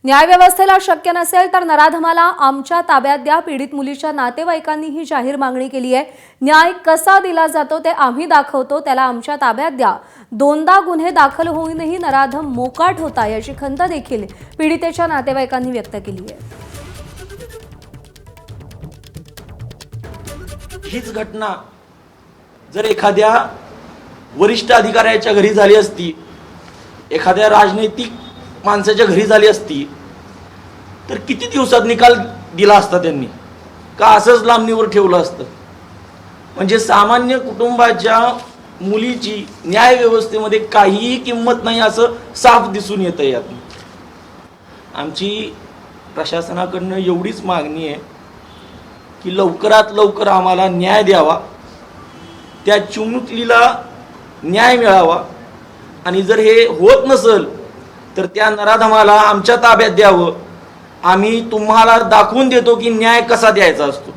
न्यायव्यवस्थेला शक्य नसेल तर नराधमाला आमच्या ताब्यात द्या, पीडित मुलीच्या नातेवाईकांनी ही जाहीर मागणी केली आहे। न्याय कसा दिला जातो ते आम्ही दाखवतो, त्याला आमच्या ताब्यात द्या। दोनदा गुन्हे दाखल होऊनही नराधम मोकाट होता याची खंत देखील पीडितेच्या नातेवाईकांनी व्यक्त केली आहे। हीच घटना जर एखाद्या वरिष्ठ अधिकाऱ्याच्या घरी झाली असती, एखाद्या राजनैतिक माणसाच्या घरी झाली असती तर किती दिवसात निकाल दिला असता त्यांनी, का असंच लांबणीवर ठेवलं असतं? म्हणजे सामान्य कुटुंबाच्या मुलीची न्याय व्यवस्थेमध्ये काहीही किंमत नाही असं साफ दिसून येतं यात। आमची प्रशासनाकडनं एवढीच मागणी आहे की लवकरात लवकर आम्हाला न्याय द्यावा, त्या चिमुकलीला न्याय मिळावा आणि जर हे होत नसेल तर त्या नराधमाला आमच्या ताब्यात द्यावं। आम्ही तुम्हाला दाखवून देतो की न्याय कसा द्यायचा असतो।